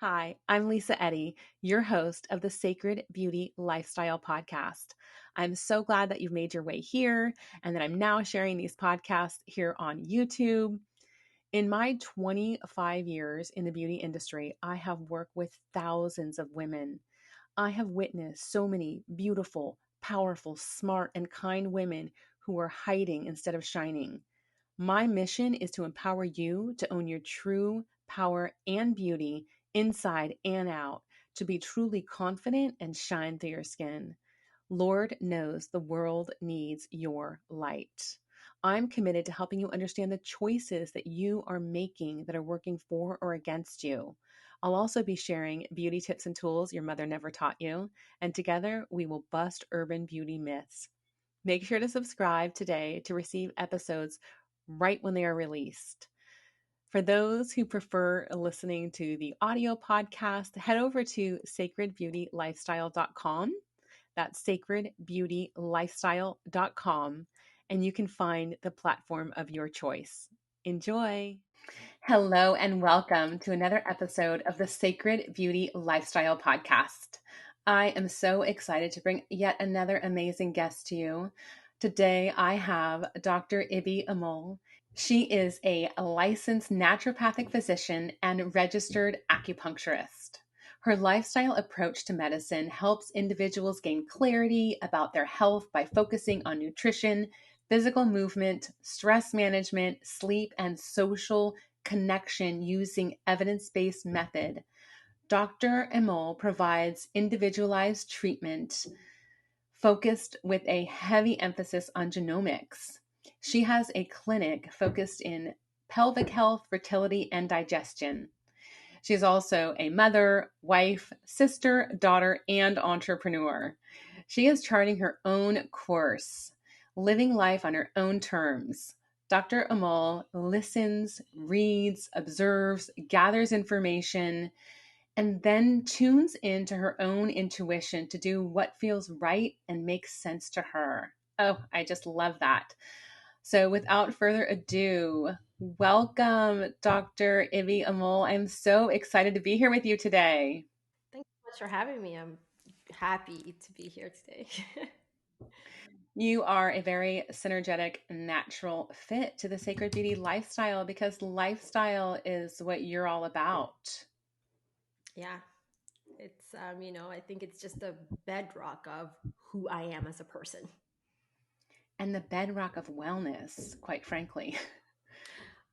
Hi, I'm Lisa Eddy, your host of the Sacred Beauty Lifestyle Podcast. I'm so glad that you've made your way here and that I'm now sharing these podcasts here on YouTube. In my 25 years in the beauty industry, I have worked with thousands of women. I have witnessed so many beautiful, powerful, smart, and kind women who are hiding instead of shining. My mission is to empower you to own your true power and beauty inside and out, to be truly confident and shine through your skin. Lord knows the world needs your light. I'm committed to helping you understand the choices that you are making that are working for or against you. I'll also be sharing beauty tips and tools your mother never taught you, and together we will bust urban beauty myths. Make sure to subscribe today to receive episodes right when they are released. For those who prefer listening to the audio podcast, head over to sacredbeautylifestyle.com. That's sacredbeautylifestyle.com, and you can find the platform of your choice. Enjoy. Hello, and welcome to another episode of the Sacred Beauty Lifestyle Podcast. I am so excited to bring yet another amazing guest to you. Today, I have Dr. Ibby Omole. She is a licensed naturopathic physician and registered acupuncturist. Her lifestyle approach to medicine helps individuals gain clarity about their health by focusing on nutrition, physical movement, stress management, sleep, and social connection using evidence-based method. Dr. Omole provides individualized treatment focused with a heavy emphasis on genomics. She has a clinic focused in pelvic health, fertility, and digestion. She's also a mother, wife, sister, daughter, and entrepreneur. She is charting her own course, living life on her own terms. Dr. Omole listens, reads, observes, gathers information, and then tunes into her own intuition to do what feels right and makes sense to her. Oh, I just love that. So without further ado, welcome, Dr. Ibby Omole. I'm so excited to be here with you today. Thanks so much for having me. I'm happy to be here today. You are a very synergetic, natural fit to the sacred beauty lifestyle because lifestyle is what you're all about. Yeah, I think it's just the bedrock of who I am as a person. And the bedrock of wellness, quite frankly.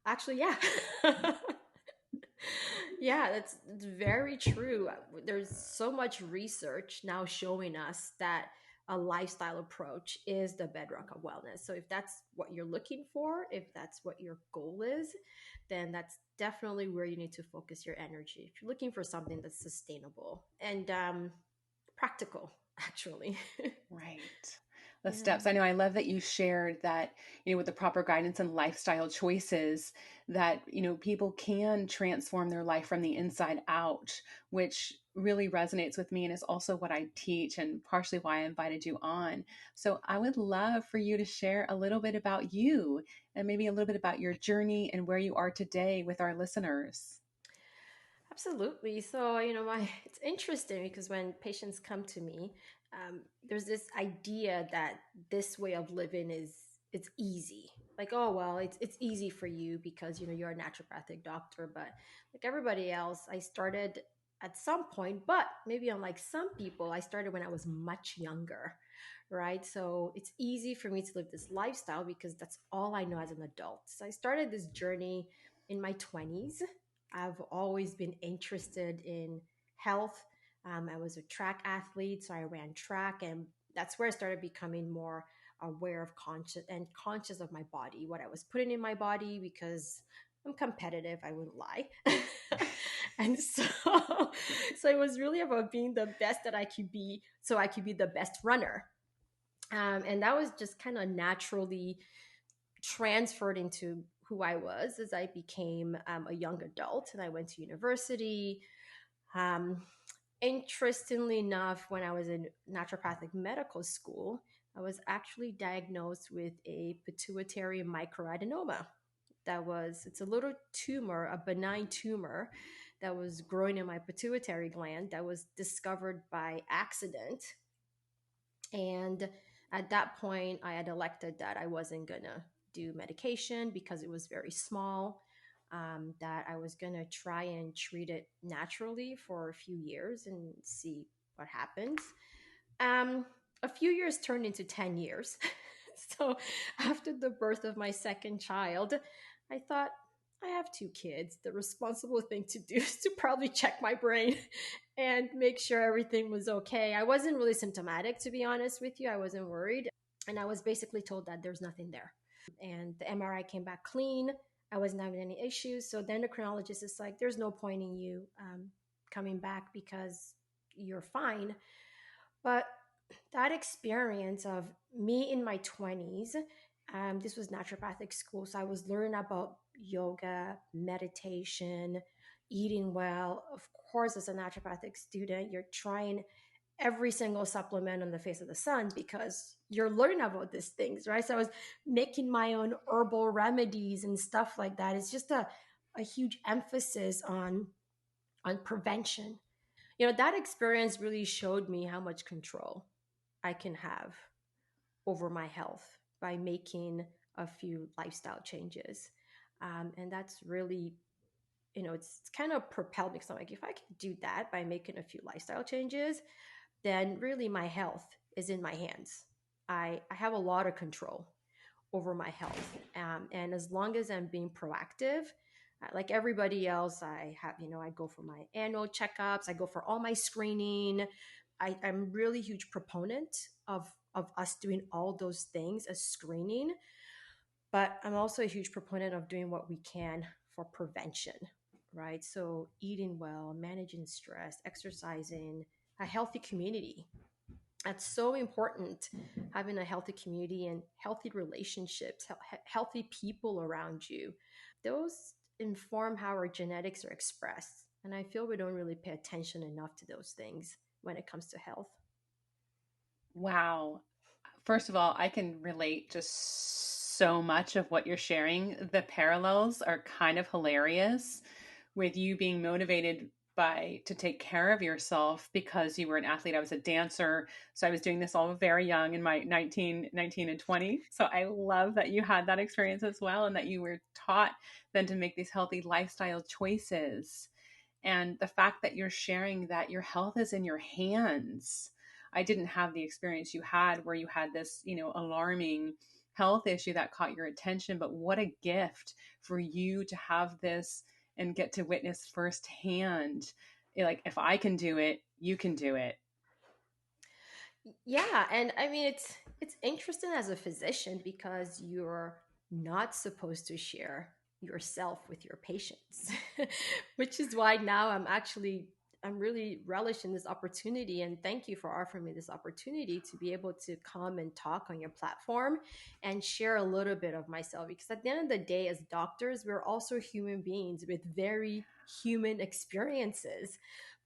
Actually, yeah. Yeah, that's very true. There's so much research now showing us that a lifestyle approach is the bedrock of wellness. So if that's what you're looking for, if that's what your goal is, then that's definitely where you need to focus your energy. If you're looking for something that's sustainable and practical, actually. Right. The steps. Yeah. I know, I love that you shared that, with the proper guidance and lifestyle choices that, people can transform their life from the inside out, which really resonates with me and is also what I teach and partially why I invited you on. So I would love for you to share a little bit about you and maybe a little bit about your journey and where you are today with our listeners. Absolutely. So, it's interesting because when patients come to me, there's this idea that this way of living is it's easy. Like, oh well, it's easy for you because you're a naturopathic doctor, but like everybody else, I started at some point, but maybe unlike some people, I started when I was much younger, right? So it's easy for me to live this lifestyle because that's all I know as an adult. So I started this journey in my 20s. I've always been interested in health. I was a track athlete, so I ran track, and that's where I started becoming more aware of conscious of my body, what I was putting in my body, because I'm competitive. I wouldn't lie, and so it was really about being the best that I could be, so I could be the best runner. And that was just kind of naturally transferred into who I was as I became a young adult and I went to university. Um, Interestingly enough, when I was in naturopathic medical school, I was actually diagnosed with a pituitary microadenoma. It's a little tumor, a benign tumor that was growing in my pituitary gland that was discovered by accident. And at that point, I had elected that I wasn't going to do medication because it was very small, that I was going to try and treat it naturally for a few years and see what happens. Um, a few years turned into 10 years. So after the birth of my second child, I thought, I have two kids. The responsible thing to do is to probably check my brain and make sure everything was okay. I wasn't really symptomatic, to be honest with you. I wasn't worried. And I was basically told that there's nothing there. And the MRI came back clean. I wasn't having any issues. So the endocrinologist is like, there's no point in you coming back because you're fine. But that experience of me in my 20s, this was naturopathic school. So I was learning about yoga, meditation, eating well. Of course, as a naturopathic student, you're trying every single supplement on the face of the sun because you're learning about these things, right? So I was making my own herbal remedies and stuff like that. It's just a huge emphasis on prevention. That experience really showed me how much control I can have over my health by making a few lifestyle changes. And that's really, it's kind of propelled me. So I'm like, if I can do that by making a few lifestyle changes, then really my health is in my hands. I have a lot of control over my health. And as long as I'm being proactive, like everybody else, I go for my annual checkups, I go for all my screening. I'm really huge proponent of us doing all those things as screening, but I'm also a huge proponent of doing what we can for prevention, right? So eating well, managing stress, exercising, a healthy community. That's so important, having a healthy community and healthy relationships, healthy people around you. Those inform how our genetics are expressed. And I feel we don't really pay attention enough to those things when it comes to health. Wow. First of all, I can relate just so much of what you're sharing. The parallels are kind of hilarious with you being motivated by to take care of yourself because you were an athlete. I was a dancer, so I was doing this all very young in my 19 and 20. So I love that you had that experience as well and that you were taught then to make these healthy lifestyle choices. And the fact that you're sharing that your health is in your hands. I didn't have the experience you had where you had this, alarming health issue that caught your attention, but what a gift for you to have this and get to witness firsthand. Like, if I can do it, you can do it. Yeah, and I mean it's interesting as a physician because you're not supposed to share yourself with your patients. Which is why now I'm really relishing this opportunity, and thank you for offering me this opportunity to be able to come and talk on your platform and share a little bit of myself, because at the end of the day, as doctors, we're also human beings with very human experiences.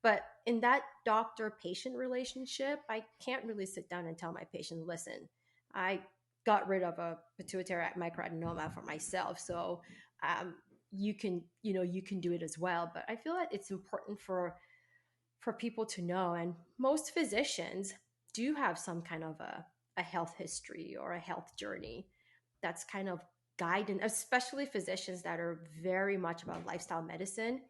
But in that doctor patient relationship, I can't really sit down and tell my patient, listen, I got rid of a pituitary microadenoma for myself. So you can do it as well. But I feel that it's important for people to know. And most physicians do have some kind of a health history or a health journey that's kind of guiding, especially physicians that are very much about lifestyle medicine.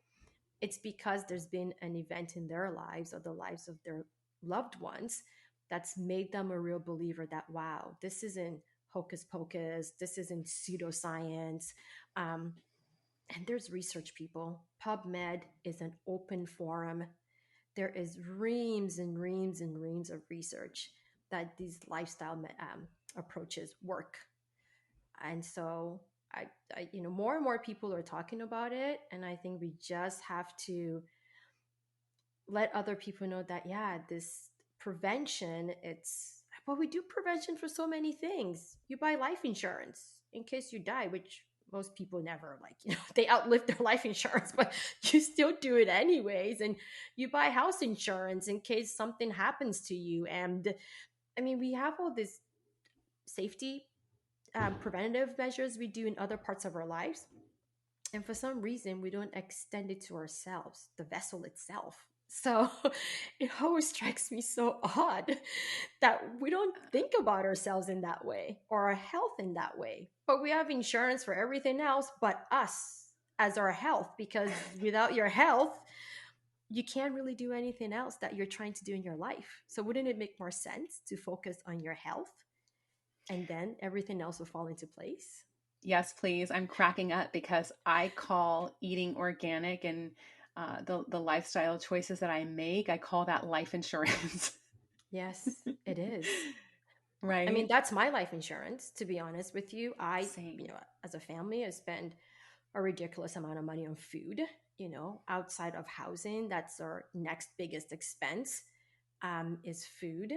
It's because there's been an event in their lives or the lives of their loved ones that's made them a real believer that, wow, this isn't hocus pocus, this isn't pseudoscience. Um, and there's research, people. PubMed is an open forum. There is reams and reams and reams of research that these lifestyle approaches work. And so more and more people are talking about it, and I think we just have to let other people know that, yeah, this prevention, it's, well, we do prevention for so many things. You buy life insurance in case you die, which most people never, like, they outlive their life insurance, but you still do it anyways. And you buy house insurance in case something happens to you. And I mean, we have all this safety preventative measures we do in other parts of our lives. And for some reason, we don't extend it to ourselves, the vessel itself. So it always strikes me so odd that we don't think about ourselves in that way or our health in that way. But we have insurance for everything else but us as our health, because without your health, you can't really do anything else that you're trying to do in your life. So wouldn't it make more sense to focus on your health and then everything else will fall into place? Yes, please. I'm cracking up because I call eating organic and the lifestyle choices that I make, I call that life insurance. Yes, it is. I mean, Right? that's my life insurance, to be honest with you. Same. As a family, I spend a ridiculous amount of money on food, outside of housing. That's our next biggest expense, is food.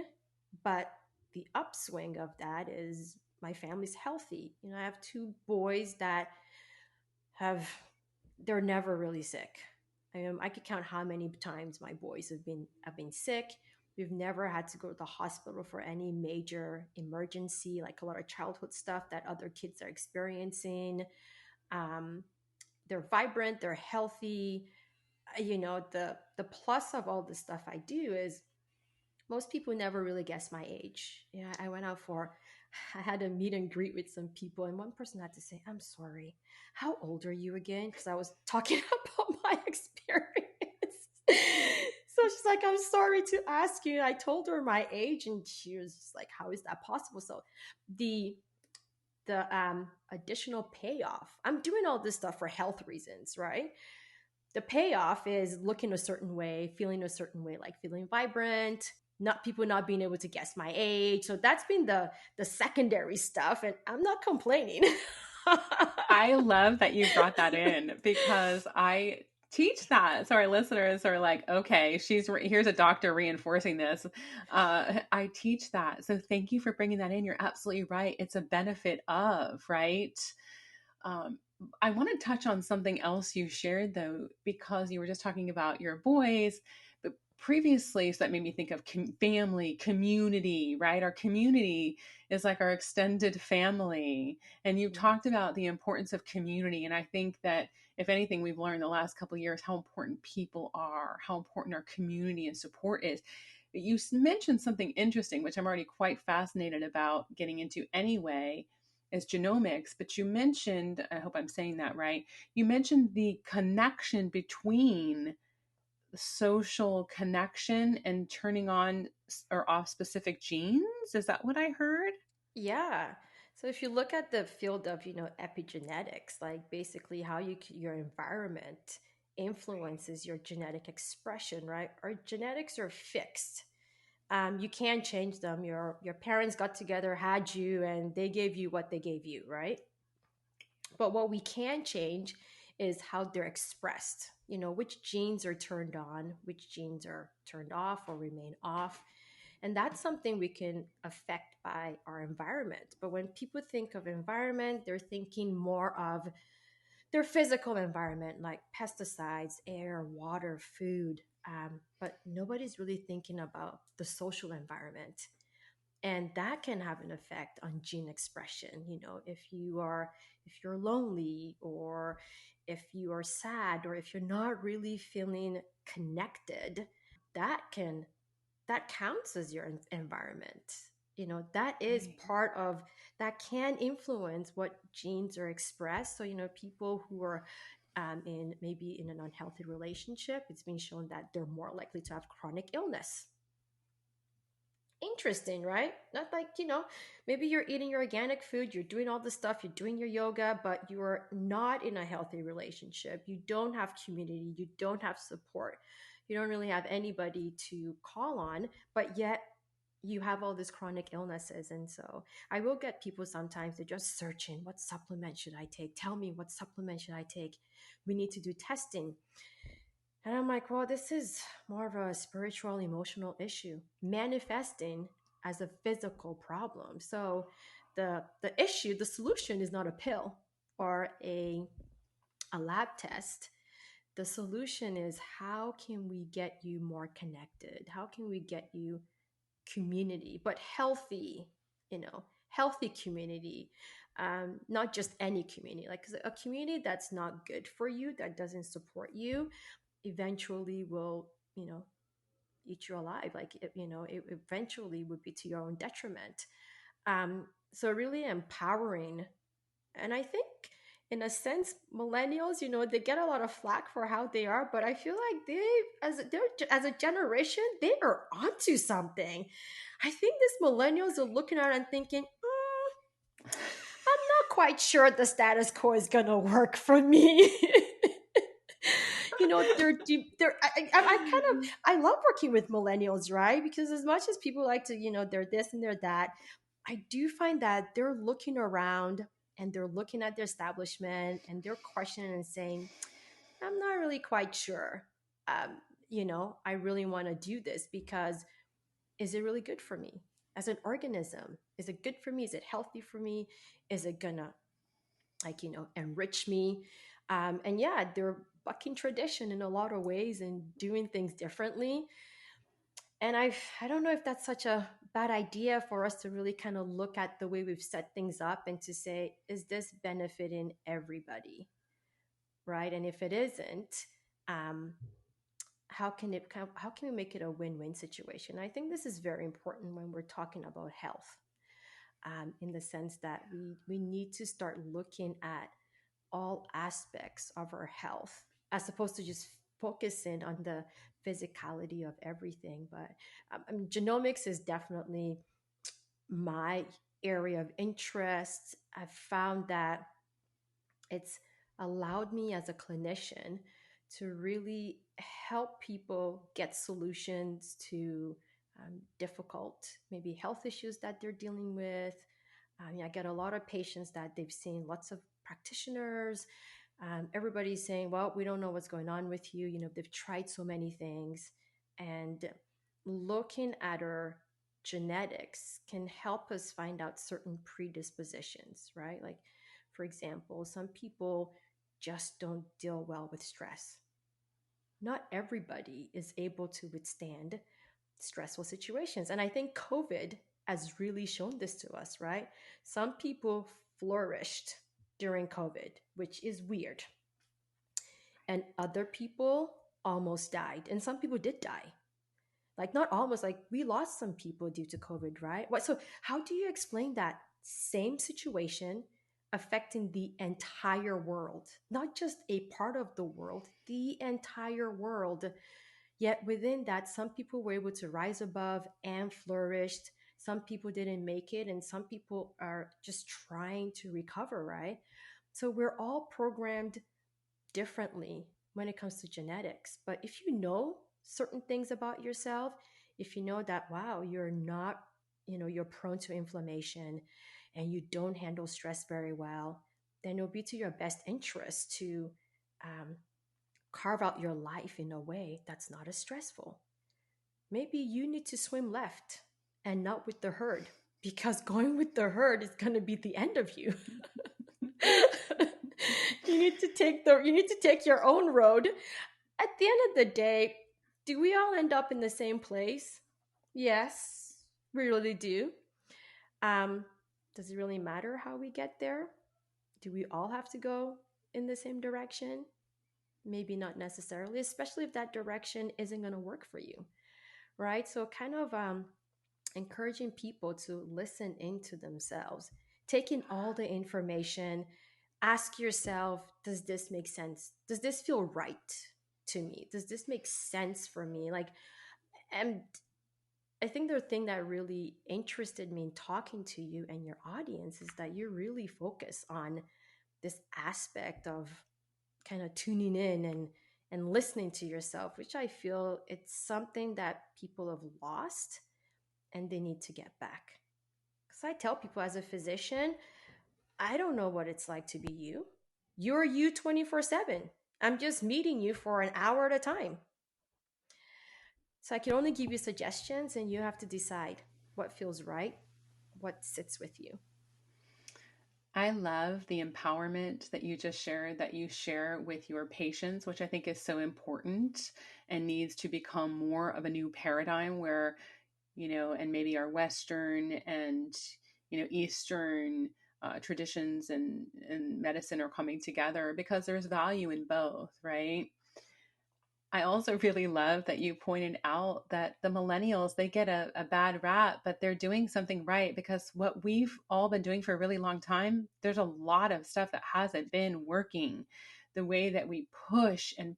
But the upswing of that is my family's healthy. I have two boys that have, they're never really sick. I could count how many times my boys have been sick. We've never had to go to the hospital for any major emergency, like a lot of childhood stuff that other kids are experiencing. Um, they're vibrant, they're healthy. The plus of all the stuff I do is most people never really guess my age. Yeah, I had a meet and greet with some people, and one person had to say, "I'm sorry, how old are you again?" Because I was talking about my experience. So she's like, "I'm sorry to ask you." I told her my age, and she was just like, "How is that possible?" So the additional payoff. I'm doing all this stuff for health reasons, right? The payoff is looking a certain way, feeling a certain way, like feeling vibrant, not people not being able to guess my age. So that's been the secondary stuff, and I'm not complaining. I love that you brought that in because I teach that. So our listeners are like, okay, here's a doctor reinforcing this. I teach that. So thank you for bringing that in. You're absolutely right. It's a benefit of, right? Um, I want to touch on something else you shared though, because you were just talking about your boys, but previously, so that made me think of family, community, right? Our community is like our extended family. And you Yeah. talked about the importance of community. And I think that if anything, we've learned the last couple of years how important people are, how important our community and support is. But you mentioned something interesting, which I'm already quite fascinated about getting into anyway, is genomics. But you mentioned, I hope I'm saying that right, you mentioned the connection between social connection and turning on or off specific genes. Is that what I heard? Yeah. So if you look at the field of, epigenetics, like basically how your environment influences your genetic expression, right? Our genetics are fixed. You can't change them. Your parents got together, had you, and they gave you what they gave you, right? But what we can change is how they're expressed. Which genes are turned on, which genes are turned off or remain off. And that's something we can affect by our environment. But when people think of environment, they're thinking more of their physical environment, like pesticides, air, water, food. But nobody's really thinking about the social environment, and that can have an effect on gene expression. If you're lonely, or if you are sad, or if you're not really feeling connected, that can that counts as your environment. That is Right. part of that can influence what genes are expressed. So people who are in maybe in an unhealthy relationship, it's been shown that they're more likely to have chronic illness. Interesting, right? Not like, maybe you're eating your organic food, you're doing all the stuff, you're doing your yoga, but you're not in a healthy relationship. You don't have community, you don't have support, you don't really have anybody to call on, but yet you have all these chronic illnesses. And so I will get people sometimes, they're just searching, what supplement should I take? Tell me, what supplement should I take? We need to do testing. And I'm like, well, this is more of a spiritual, emotional issue manifesting as a physical problem. So the solution is not a pill or a lab test. The solution is, how can we get you more connected? How can we get you community, but healthy, healthy community? not just any community, like 'cause a community that's not good for you, that doesn't support you, eventually will, eat you alive. Like, it eventually would be to your own detriment. So really empowering. And I think in a sense, millennials, they get a lot of flack for how they are, but I feel like as a generation, they are onto something. I think these millennials are looking at it and thinking, I'm not quite sure the status quo is gonna work for me. I kind of, I love working with millennials, right? Because as much as people like to, they're this and they're that, I do find that they're looking around and they're looking at their establishment and they're questioning and saying, I'm not really quite sure. Um, I really want to do this because is it really good for me as an organism? Is it good for me? Is it healthy for me? Is it gonna enrich me? And yeah, they're bucking tradition in a lot of ways and doing things differently. And I don't know if that's such a bad idea for us to really kind of look at the way we've set things up and to say, is this benefiting everybody? Right. And if it isn't, um, how can we make it a win-win situation? I think this is very important when we're talking about health, in the sense that we need to start looking at all aspects of our health as opposed to just focusing on the physicality of everything. But I mean, genomics is definitely my area of interest. I've found that it's allowed me as a clinician to really help people get solutions to difficult, maybe health issues that they're dealing with. I mean, I get a lot of patients that they've seen lots of practitioners. Everybody's saying, well, we don't know what's going on with you. They've tried so many things. And looking at our genetics can help us find out certain predispositions, right? Like, for example, some people just don't deal well with stress. Not everybody is able to withstand stressful situations. And I think COVID has really shown this to us, right? Some people flourished during COVID, which is weird. And other people almost died. And some people did die. Like, not almost, like we lost some people due to COVID, right? What, so how do you explain that same situation affecting the entire world, not just a part of the world, the entire world? Yet within that, some people were able to rise above and flourished. Some people didn't make it, and some people are just trying to recover, right? So we're all programmed differently when it comes to genetics. But if you know certain things about yourself, if you know that, wow, you're not, you're prone to inflammation and you don't handle stress very well, then it'll be to your best interest to um, carve out your life in a way that's not as stressful. Maybe you need to swim left and not with the herd, because going with the herd is going to be the end of you. You need to take your own road. At the end of the day, do we all end up in the same place? Yes, we really do. Um, does it really matter how we get there? Do we all have to go in the same direction? Maybe not necessarily, especially if that direction isn't going to work for you, right? So kind of encouraging people to listen into themselves, taking all the information, ask yourself, does this make sense? Does this feel right to me? Does this make sense for me? Like, and I think the thing that really interested me in talking to you and your audience is that you really focus on this aspect of kind of tuning in and listening to yourself, which I feel it's something that people have lost and they need to get back. Because I tell people, as a physician, I don't know what it's like to be you. You're you 24/7. I'm just meeting you for an hour at a time. So I can only give you suggestions and you have to decide what feels right, what sits with you. I love the empowerment that you just shared, that you share with your patients, which I think is so important and needs to become more of a new paradigm where, and maybe our Western and, Eastern traditions and medicine are coming together because there's value in both, right? I also really love that you pointed out that the millennials, they get a bad rap, but they're doing something right, because what we've all been doing for a really long time, there's a lot of stuff that hasn't been working. The way that we push and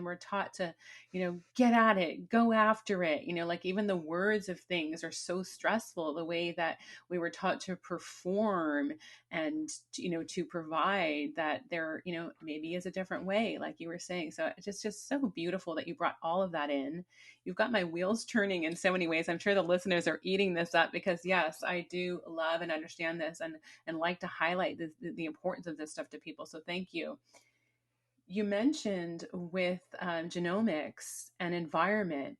we're taught to, get at it, go after it, like even the words of things are so stressful, the way that we were taught to perform and to provide, that there maybe is a different way, like you were saying. So it's just so beautiful that you brought all of that in. You've got my wheels turning in so many ways. I'm sure the listeners are eating this up, because yes, I do love and understand this, and like to highlight the importance of this stuff to people. So thank you. You mentioned with genomics and environment,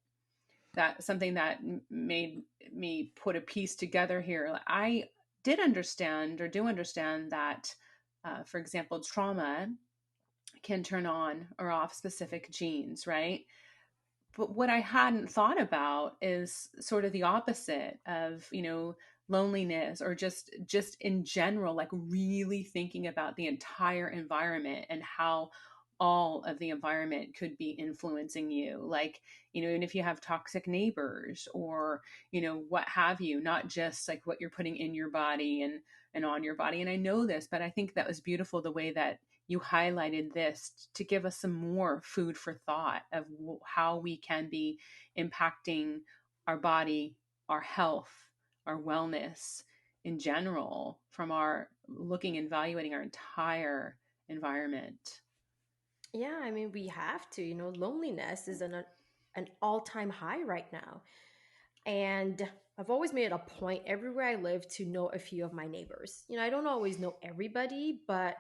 that something that made me put a piece together here. I did understand, or do understand, that, for example, trauma can turn on or off specific genes, right? But what I hadn't thought about is sort of the opposite of, loneliness, or just in general, like really thinking about the entire environment and how all of the environment could be influencing you, like, even if you have toxic neighbors, or what have you, not just like what you're putting in your body and on your body. And I know this, but I think that was beautiful, the way that you highlighted this, to give us some more food for thought of how we can be impacting our body, our health, our wellness in general, from our looking and evaluating our entire environment. Yeah, I mean, we have to. Loneliness is an all-time high right now. And I've always made it a point everywhere I live to know a few of my neighbors. I don't always know everybody, but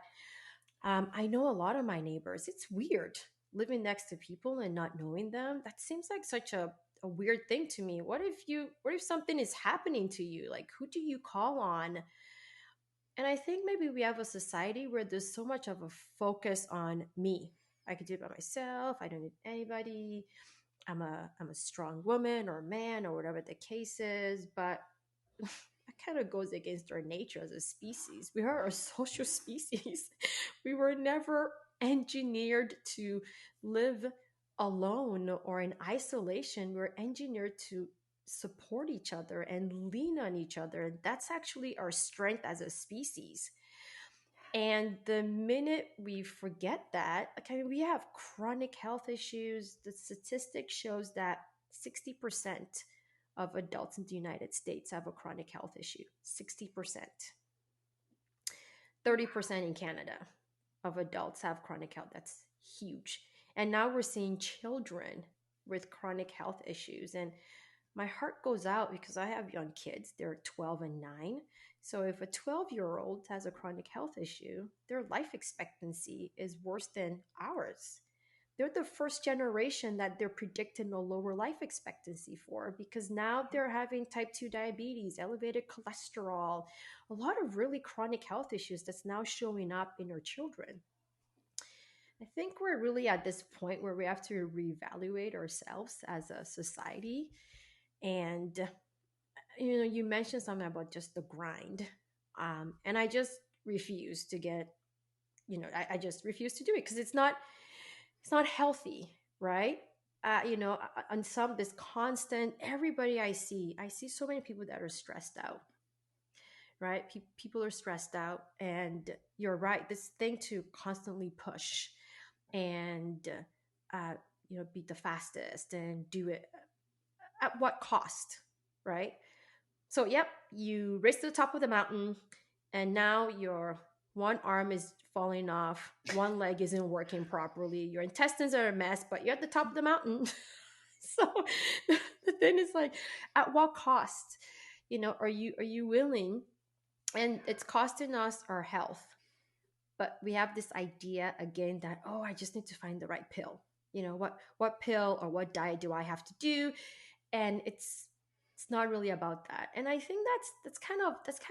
I know a lot of my neighbors. It's weird living next to people and not knowing them. That seems like such a weird thing to me. What if something is happening to you? Like, who do you call on? And I think maybe we have a society where there's so much of a focus on me. I could do it by myself. I don't need anybody. I'm a strong woman or man or whatever the case is. But that kind of goes against our nature as a species. We are a social species. We were never engineered to live alone or in isolation. We're engineered to support each other and lean on each other. And that's actually our strength as a species. And the minute we forget that, okay, we have chronic health issues. The statistic shows that 60% of adults in the United States have a chronic health issue. 60%. 30% in Canada of adults have chronic health. That's huge. And now we're seeing children with chronic health issues. And my heart goes out because I have young kids. They're 12 and 9. So if a 12-year-old has a chronic health issue, their life expectancy is worse than ours. They're the first generation that they're predicting a lower life expectancy for, because now they're having type 2 diabetes, elevated cholesterol, a lot of really chronic health issues that's now showing up in our children. I think we're really at this point where we have to reevaluate ourselves as a society. And you mentioned something about just the grind, and I just refuse to get, I just refuse to do it because it's not healthy, right? On some this constant everybody I see so many people that are stressed out, right? People are stressed out, and you're right. This thing to constantly push and uh, be the fastest and do it at what cost, right? So, yep, you race to the top of the mountain, and now your one arm is falling off, one leg isn't working properly, your intestines are a mess, but you're at the top of the mountain. So, the thing is like, at what cost? Are you willing? And it's costing us our health. But we have this idea again that, oh, I just need to find the right pill. What pill or what diet do I have to do? And it's not really about that. And I think that's kind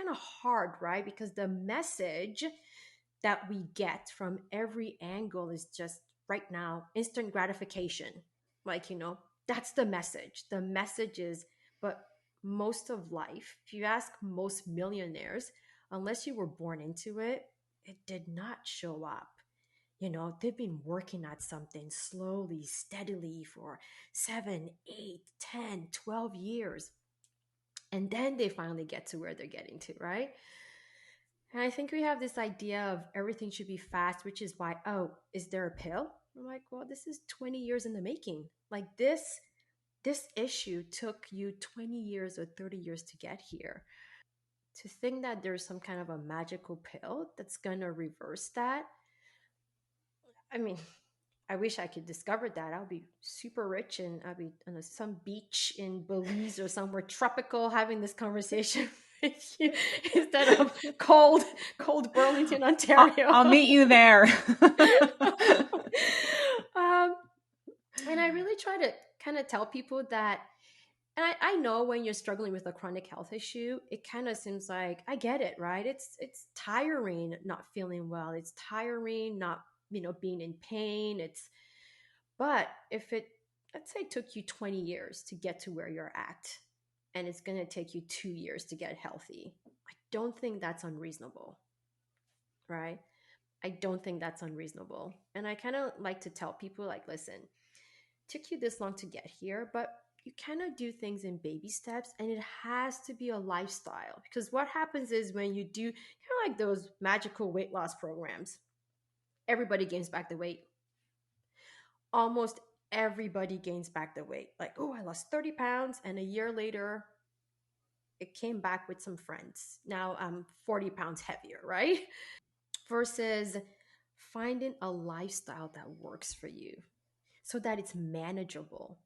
of hard, right? Because the message that we get from every angle is just right now instant gratification. Like, that's the message. The message is, but most of life, if you ask most millionaires, unless you were born into it, it did not show up. They've been working at something slowly, steadily for 7, 8, 10, 12 years. And then they finally get to where they're getting to, right? And I think we have this idea of everything should be fast, which is why, oh, is there a pill? I'm like, well, this is 20 years in the making. Like this issue took you 20 years or 30 years to get here. To think that there's some kind of a magical pill that's going to reverse that, I mean, I wish I could discover that. I'll be super rich and I'll be on some beach in Belize or somewhere tropical having this conversation with you instead of cold Burlington, Ontario. I'll meet you there. um, and I really try to kind of tell people that, and I know when you're struggling with a chronic health issue, it kind of seems like I get it, right? It's tiring not feeling well. It's tiring not being in pain. But if it, let's say, took you 20 years to get to where you're at, and it's going to take you 2 years to get healthy, I don't think that's unreasonable, right? I don't think that's unreasonable. And I kind of like to tell people, like, listen, it took you this long to get here, but you kind of do things in baby steps, and it has to be a lifestyle. Because what happens is when you do like those magical weight loss programs, everybody gains back the weight. Almost everybody gains back the weight. Like, oh, I lost 30 pounds. And a year later, it came back with some friends. Now I'm 40 pounds heavier, right? Versus finding a lifestyle that works for you so that it's manageable,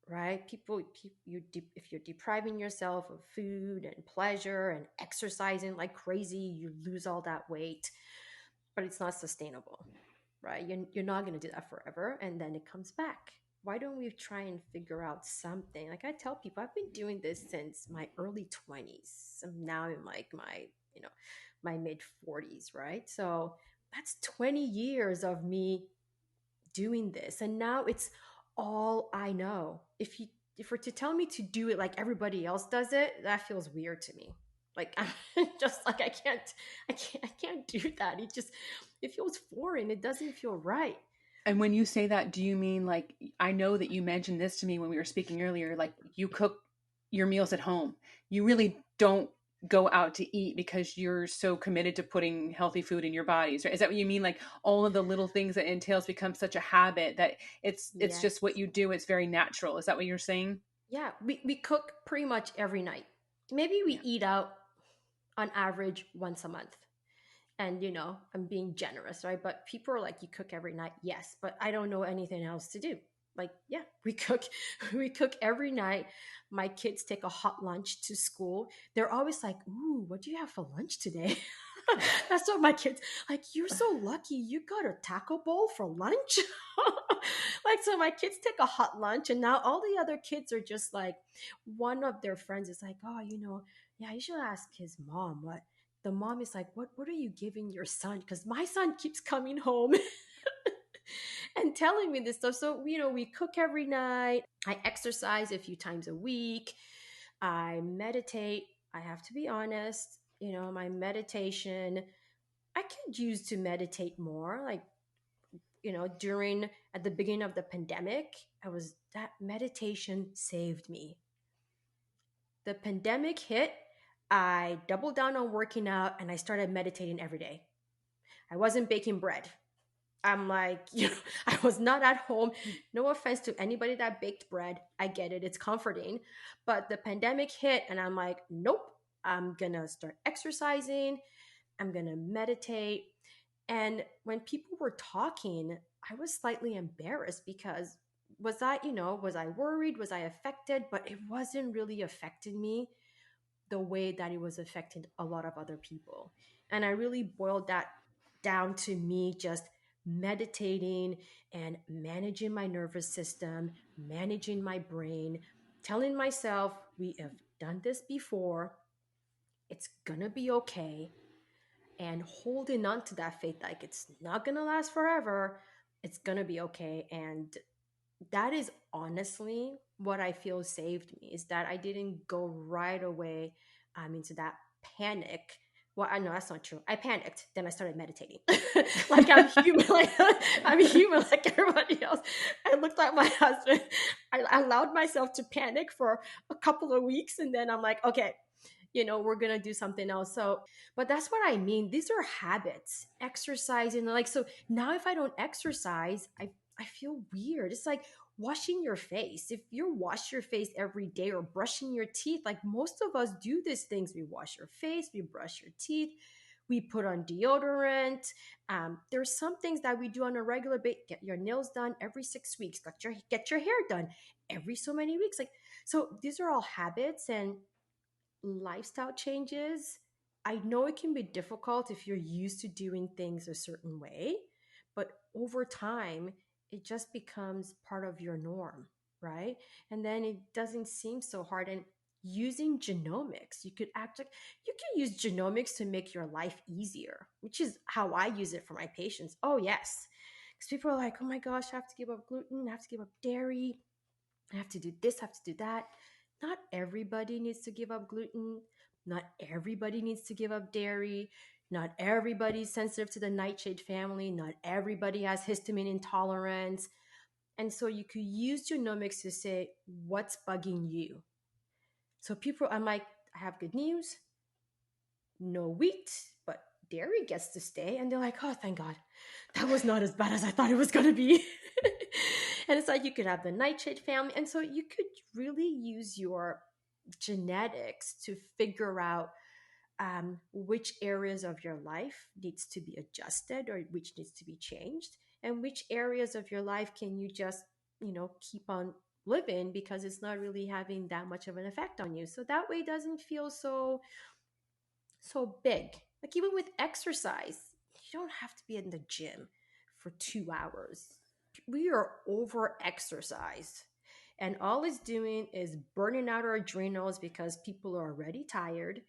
right? If you're depriving yourself of food and pleasure and exercising like crazy, you lose all that weight, but it's not sustainable, right? You're not going to do that forever, and then it comes back. Why don't we try and figure out something? Like I tell people, I've been doing this since my early 20s. I'm now in like my mid 40s, right? So that's 20 years of me doing this, and now it's all I know. If you're to tell me to do it like everybody else does it, that feels weird to me. Like I'm just like I can't do that. It feels foreign. It doesn't feel right. And when you say that, do you mean like, I know that you mentioned this to me when we were speaking earlier, like you cook your meals at home. You really don't go out to eat because you're so committed to putting healthy food in your bodies, right? Is that what you mean? Like all of the little things that entails become such a habit that it's Yes. just what you do. It's very natural. Is that what you're saying? Yeah, we cook pretty much every night. Maybe we Yeah. eat out on average once a month. And I'm being generous, right? But people are like, you cook every night. Yes, but I don't know anything else to do. Like, yeah, we cook we cook every night. My kids take a hot lunch to school. They're always like, ooh, what do you have for lunch today? That's what my kids like. You're so lucky you got a taco bowl for lunch. Like, so my kids take a hot lunch, and now all the other kids are just like, one of their friends is like, oh, yeah, you should ask his mom. What The mom is like, what are you giving your son? Because my son keeps coming home and telling me this stuff. So we cook every night. I exercise a few times a week. I meditate. I have to be honest, my meditation, I could use to meditate more. Like, during at the beginning of the pandemic, I was that meditation saved me. The pandemic hit, I doubled down on working out and I started meditating every day. I wasn't baking bread. I'm like, I was not at home. No offense to anybody that baked bread. I get it. It's comforting. But the pandemic hit and I'm like, nope, I'm going to start exercising. I'm going to meditate. And when people were talking, I was slightly embarrassed because was I worried? Was I affected? But it wasn't really affecting me the way that it was affecting a lot of other people. And I really boiled that down to me just meditating and managing my nervous system, managing my brain, telling myself, we have done this before, it's gonna be okay, and holding on to that faith like it's not gonna last forever, it's gonna be okay. And that is honestly what I feel saved me, is that I didn't go right away into that panic Well, I know that's not true. I panicked. Then I started meditating. Like I'm human. Like I'm human, like everybody else. I looked at my husband. I allowed myself to panic for a couple of weeks, and then I'm like, okay, we're gonna do something else. So, but that's what I mean. These are habits. Exercising, like so. Now, if I don't exercise, I feel weird. It's like washing your face. If you wash your face every day or brushing your teeth, like most of us do these things. We wash your face, we brush your teeth, we put on deodorant. There's some things that we do on a regular basis. Get your nails done every 6 weeks. Get your hair done every so many weeks. Like so, these are all habits and lifestyle changes. I know it can be difficult if you're used to doing things a certain way, but over time, it just becomes part of your norm, right? And then it doesn't seem so hard. And using genomics, you can use genomics to make your life easier, which is how I use it for my patients. Oh, yes. Because people are like, oh my gosh, I have to give up gluten, I have to give up dairy, I have to do this, I have to do that. Not everybody needs to give up gluten. Not everybody needs to give up dairy. Not everybody's sensitive to the nightshade family. Not everybody has histamine intolerance. And so you could use genomics to say, what's bugging you? So people, I'm like, I have good news. No wheat, but dairy gets to stay. And they're like, oh, thank God. That was not as bad as I thought it was going to be. And it's like you could have the nightshade family. And so you could really use your genetics to figure out which areas of your life needs to be adjusted or which needs to be changed, and which areas of your life can you just keep on living because it's not really having that much of an effect on you. So that way it doesn't feel so big. Like even with exercise, you don't have to be in the gym for 2 hours. We are over exercised. And all it's doing is burning out our adrenals because people are already tired.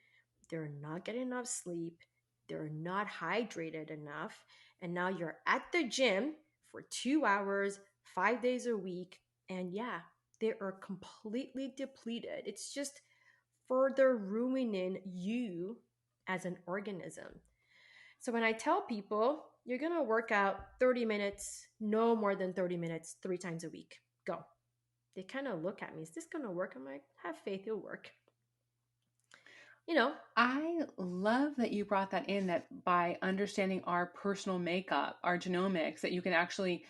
They're not getting enough sleep. They're not hydrated enough. And now you're at the gym for 2 hours, 5 days a week. And yeah, they are completely depleted. It's just further ruining you as an organism. So when I tell people you're going to work out 30 minutes, no more than 30 minutes, 3 times a week, go. They kind of look at me, is this going to work? I'm like, have faith, it'll work. You know, I love that you brought that in, that by understanding our personal makeup, our genomics, that you can actually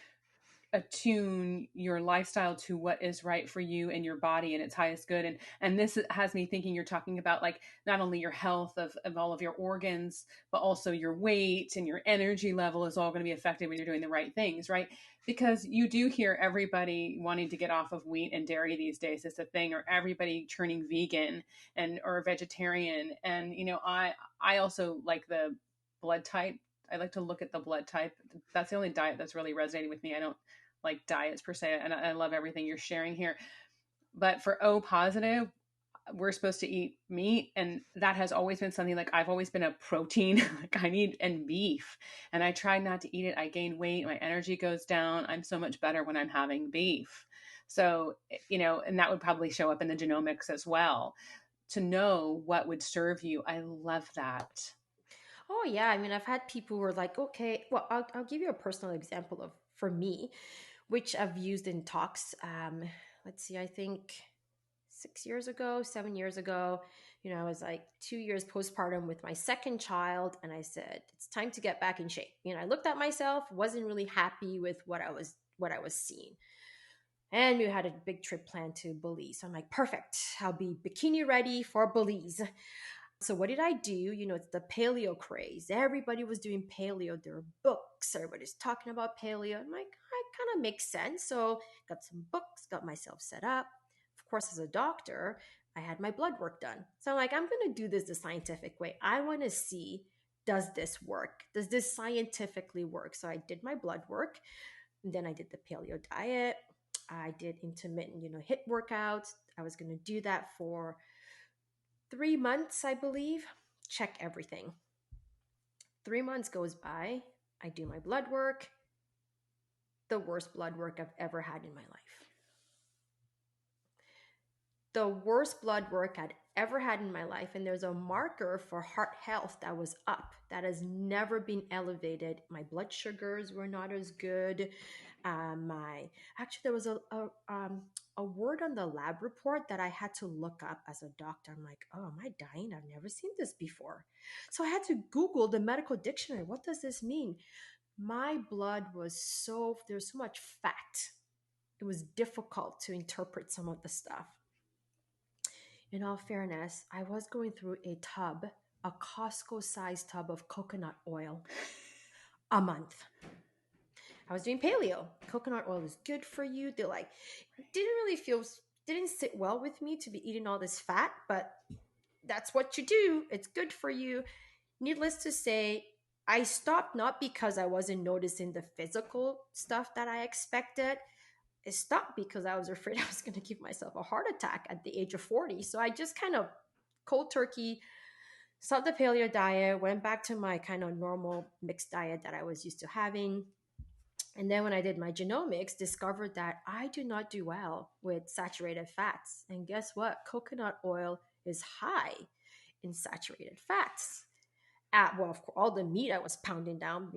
attune your lifestyle to what is right for you and your body and its highest good. And this has me thinking you're talking about like not only your health of all of your organs, but also your weight and your energy level is all going to be affected when you're doing the right things, right? Because you do hear everybody wanting to get off of wheat and dairy these days. It's a thing, or everybody turning vegan and or vegetarian. And I also like the blood type. I like to look at the blood type. That's the only diet that's really resonating with me. I don't like diets per se, and I love everything you're sharing here. But for O positive, we're supposed to eat meat, and that has always been something like I've always been a protein like I need, and beef, and I try not to eat it. I gain weight, my energy goes down. I'm so much better when I'm having beef. So, and that would probably show up in the genomics as well, to know what would serve you. I love that. oh yeah, I mean, I've had people who are like, okay, well, I'll give you a personal example of for me, which I've used in talks. Let's see, I think 6 years ago, 7 years ago, I was like 2 years postpartum with my second child, and I said it's time to get back in shape. I looked at myself, wasn't really happy with what I was seeing. And we had a big trip planned to Belize. So I'm like, perfect. I'll be bikini ready for Belize. So what did I do? It's the paleo craze. Everybody was doing paleo. There were books. Everybody's talking about paleo. I'm like, it kind of makes sense. So got some books, got myself set up. Of course, as a doctor, I had my blood work done. So I'm like, I'm going to do this the scientific way. I want to see, does this work? Does this scientifically work? So I did my blood work. And then I did the paleo diet. I did intermittent, HIIT workouts. I was going to do that for 3 months, I believe. Check everything. 3 months goes by. I do my blood work. The worst blood work I've ever had in my life. the worst blood work I'd ever had in my life. And there's a marker for heart health that was up, that has never been elevated. My blood sugars were not as good. My Actually, there was a word on the lab report that I had to look up as a doctor. I'm like, oh, am I dying? I've never seen this before. So I had to Google the medical dictionary. What does this mean? My blood was there's so much fat. It was difficult to interpret some of the stuff. In all fairness, I was going through a Costco sized tub of coconut oil a month. I was doing paleo. Coconut oil is good for you. They're like, didn't sit well with me to be eating all this fat, but that's what you do. It's good for you. Needless to say, I stopped not because I wasn't noticing the physical stuff that I expected. It stopped because I was afraid I was going to give myself a heart attack at the age of 40. So I just kind of cold turkey stopped the paleo diet, went back to my kind of normal mixed diet that I was used to having. And then when I did my genomics, discovered that I do not do well with saturated fats. And guess what? Coconut oil is high in saturated fats. Well, of course, all the meat I was pounding down,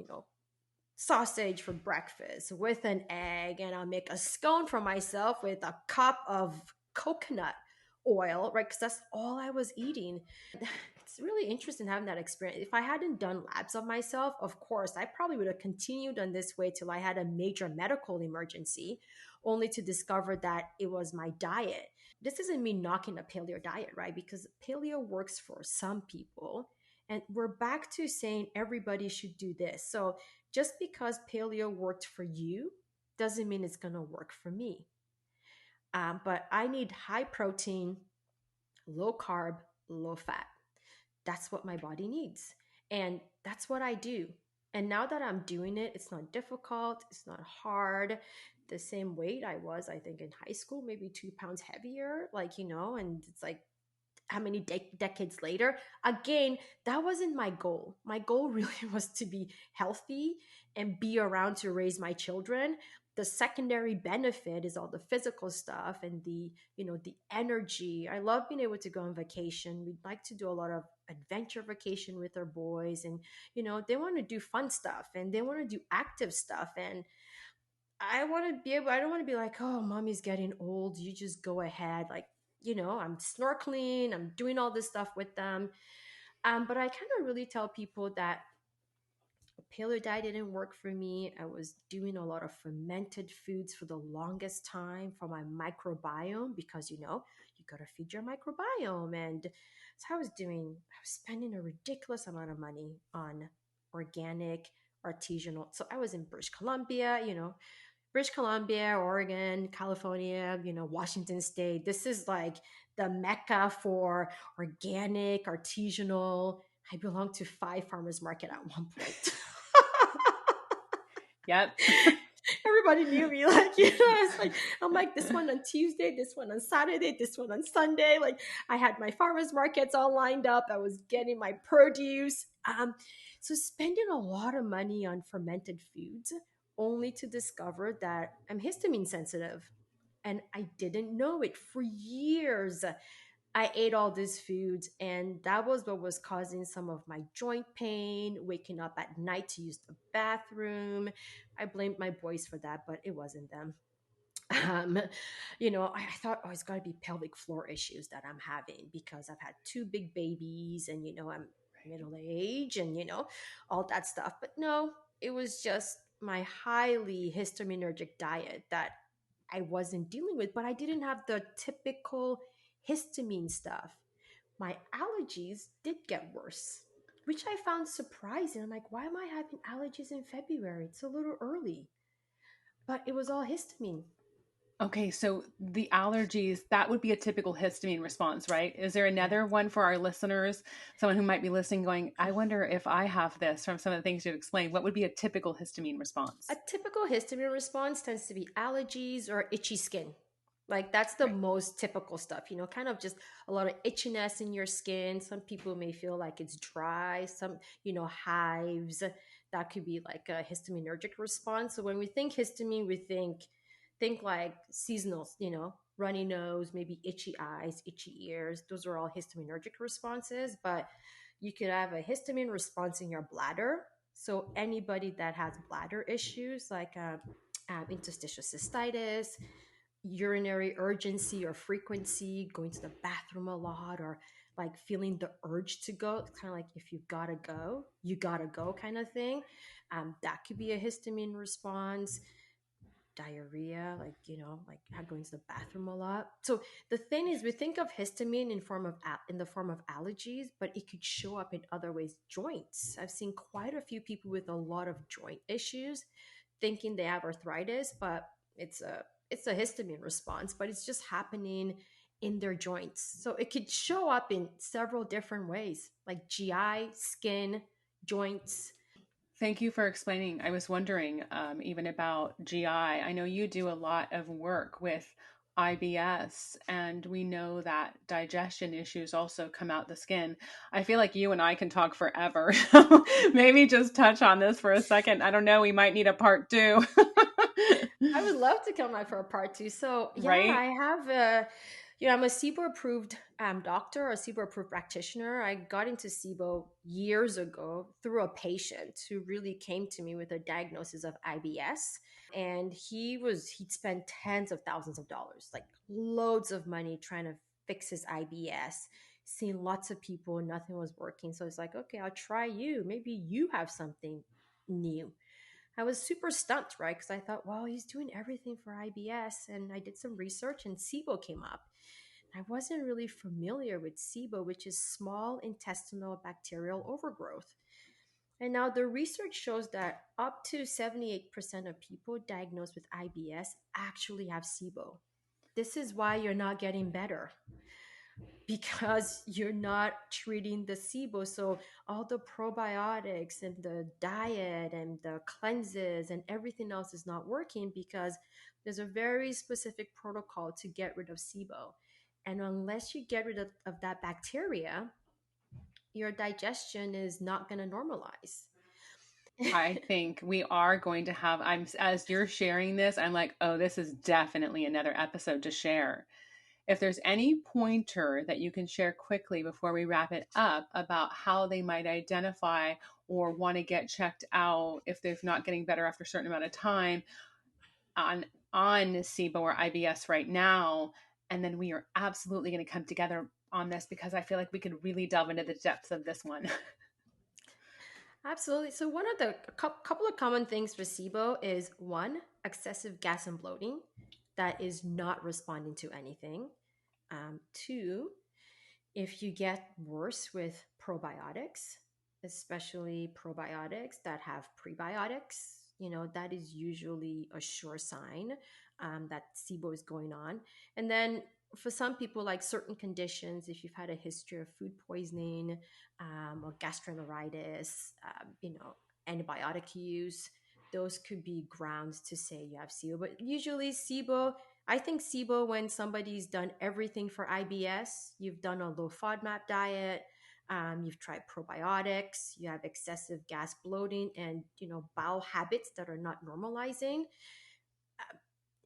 sausage for breakfast with an egg, and I'll make a scone for myself with a cup of coconut oil, right? Because that's all I was eating. It's really interesting having that experience. If I hadn't done labs of myself, of course, I probably would have continued on this way till I had a major medical emergency, only to discover that it was my diet. This isn't me knocking a paleo diet, right? Because paleo works for some people. And we're back to saying everybody should do this. So just because paleo worked for you doesn't mean it's going to work for me. But I need high protein, low carb, low fat. That's what my body needs. And that's what I do. And now that I'm doing it, it's not difficult, it's not hard. The same weight I was, I think, in high school, maybe 2 pounds heavier, and it's like, how many decades later? Again, that wasn't my goal. My goal really was to be healthy and be around to raise my children. The secondary benefit is all the physical stuff and the energy. I love being able to go on vacation. We'd like to do a lot of adventure vacation with our boys, and they want to do fun stuff and they want to do active stuff. And I don't want to be like, oh, mommy's getting old, you just go ahead. Like, I'm snorkeling, I'm doing all this stuff with them. But I kind of really tell people that paleo diet didn't work for me. I was doing a lot of fermented foods for the longest time for my microbiome, because you got to feed your microbiome. And so I was spending a ridiculous amount of money on organic, artisanal. So I was in British Columbia, Oregon, California, Washington State. This is like the mecca for organic, artisanal. I belonged to 5 farmers market at one point. Yep. Everybody knew me. I'm like, this one on Tuesday, this one on Saturday, this one on Sunday. Like, I had my farmers markets all lined up. I was getting my produce. So spending a lot of money on fermented foods, only to discover that I'm histamine sensitive. And I didn't know it for years. I ate all these foods, and that was what was causing some of my joint pain, waking up at night to use the bathroom. I blamed my boys for that, but it wasn't them. Um, I thought, oh, it's got to be pelvic floor issues that I'm having because I've had two big babies, and I'm middle age, and all that stuff. But no, it was just my highly histaminergic diet that I wasn't dealing with. But I didn't have the typical histamine stuff. My allergies did get worse, which I found surprising. I'm like, why am I having allergies in February? It's a little early. But it was all histamine. Okay, so the allergies, that would be a typical histamine response, right? Is there Yeah. another one for our listeners, someone who might be listening going, I wonder if I have this from some of the things you've explained? What would be a typical histamine A response? typical histamine response tends to be allergies or itchy skin. Like, that's the Right. most typical stuff, kind of just a lot of itchiness in your skin. Some people may feel like it's dry, some, hives. That could be like a histaminergic response. So when we think histamine, we think like seasonal, runny nose, maybe itchy eyes, itchy ears. Those are all histaminergic responses, but you could have a histamine response in your bladder. So anybody that has bladder issues like interstitial cystitis, urinary urgency or frequency, going to the bathroom a lot, or like feeling the urge to go, kind of like if you gotta go kind of thing. That could be a histamine response. Diarrhea, like like going to the bathroom a lot. So the thing is, we think of histamine in the form of allergies, but it could show up in other ways. Joints. I've seen quite a few people with a lot of joint issues thinking they have arthritis, but it's a histamine response, but it's just happening in their joints. So it could show up in several different ways, like GI, skin, joints. Thank you for explaining. I was wondering even about GI. I know you do a lot of work with IBS, and we know that digestion issues also come out the skin. I feel like you and I can talk forever. Maybe just touch on this for a second. I don't know. We might need a part two. I would love to come out for a part two. So yeah, Right? I have I'm a SIBO approved doctor, a SIBO approved practitioner. I got into SIBO years ago through a patient who really came to me with a diagnosis of IBS. And he'd spent tens of thousands of dollars, like loads of money trying to fix his IBS, seeing lots of people, nothing was working. So it's like, okay, I'll try you. Maybe you have something new. I was super stumped, right? Because I thought, well, he's doing everything for IBS. And I did some research and SIBO came up. I wasn't really familiar with SIBO, which is small intestinal bacterial overgrowth. And now the research shows that up to 78% of people diagnosed with IBS actually have SIBO. This is why you're not getting better, because you're not treating the SIBO. So all the probiotics and the diet and the cleanses and everything else is not working because there's a very specific protocol to get rid of SIBO. And unless you get rid of that bacteria, your digestion is not going to normalize. I think we are going to have, as you're sharing this, I'm like, oh, this is definitely another episode to share. If there's any pointer that you can share quickly before we wrap it up about how they might identify or want to get checked out if they're not getting better after a certain amount of time on SIBO or IBS right now, and then we are absolutely going to come together on this because I feel like we could really delve into the depths of this one. Absolutely. So one of the couple of common things for SIBO is one, excessive gas and bloating that is not responding to anything. Two, if you get worse with probiotics, especially probiotics that have prebiotics, that is usually a sure sign that SIBO is going on. And then for some people, like certain conditions, if you've had a history of food poisoning or gastroenteritis, antibiotic use, those could be grounds to say you have SIBO. But usually SIBO, I think SIBO, when somebody's done everything for IBS, you've done a low FODMAP diet, you've tried probiotics, you have excessive gas bloating and, bowel habits that are not normalizing.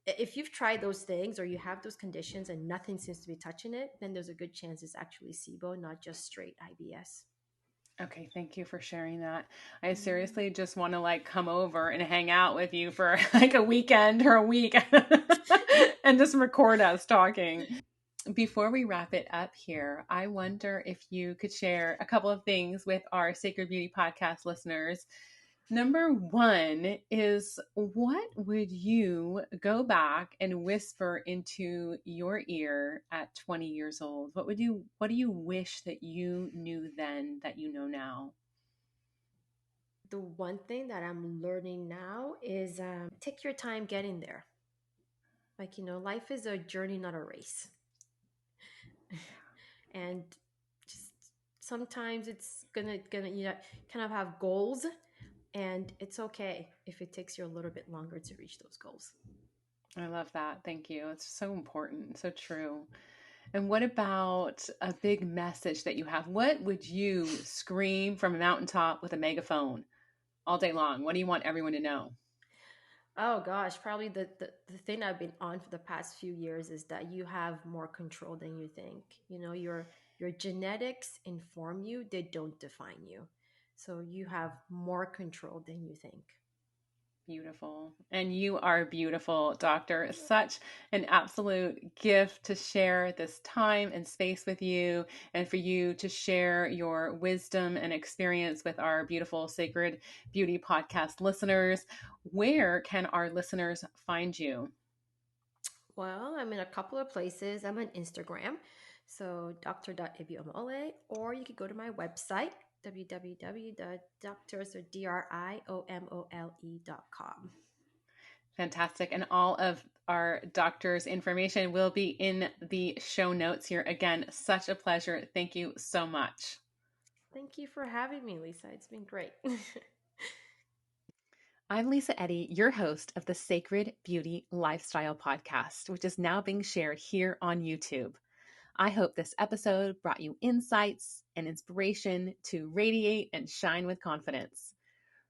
If you've tried those things or you have those conditions and nothing seems to be touching it, then there's a good chance it's actually SIBO, not just straight IBS. Okay, thank you for sharing that. I seriously just want to like come over and hang out with you for like a weekend or a week and just record us talking. Before we wrap it up here, I wonder if you could share a couple of things with our Sacred Beauty podcast listeners. Number one is, what would you go back and whisper into your ear at 20 years old? What do you wish that you knew then that you know now? The one thing that I'm learning now is take your time getting there. Like, life is a journey, not a race. And just sometimes it's gonna kind of have goals, and it's okay if it takes you a little bit longer to reach those goals. I love that. Thank you. It's so important, so true. And what about a big message that you have? What would you scream from a mountaintop with a megaphone all day long? What do you want everyone to know? Oh gosh, probably the thing I've been on for the past few years is that you have more control than you think. Your genetics inform you, they don't define you. So you have more control than you think. Beautiful. And you are beautiful, doctor. Such an absolute gift to share this time and space with you, and for you to share your wisdom and experience with our beautiful Sacred Beauty podcast listeners. Where can our listeners find you? Well, I'm in a couple of places. I'm on Instagram, so Dr. Omole, or you could go to my website, www.dromole.com. Fantastic. And all of our doctor's information will be in the show notes here. Again, such a pleasure. Thank you so much. Thank you for having me, Lisa. It's been great. I'm Lisa Eddy, your host of the Sacred Beauty Lifestyle Podcast, which is now being shared here on YouTube. I hope this episode brought you insights and inspiration to radiate and shine with confidence.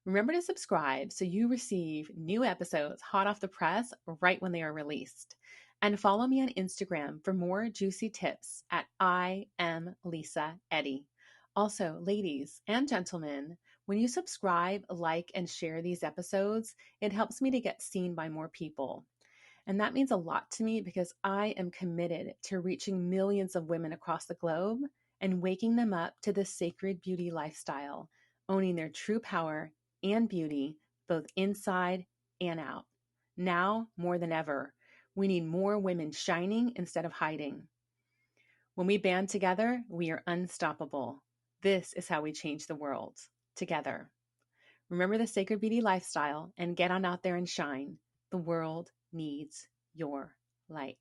Remember to subscribe so you receive new episodes hot off the press right when they are released. And follow me on Instagram for more juicy tips at I am Lisa Eddy. Also, ladies and gentlemen, when you subscribe, like, and share these episodes, it helps me to get seen by more people. And that means a lot to me because I am committed to reaching millions of women across the globe and waking them up to the sacred beauty lifestyle, owning their true power and beauty, both inside and out. Now more than ever, we need more women shining instead of hiding. When we band together, we are unstoppable. This is how we change the world, together. Remember the sacred beauty lifestyle and get on out there and shine. The world needs your light.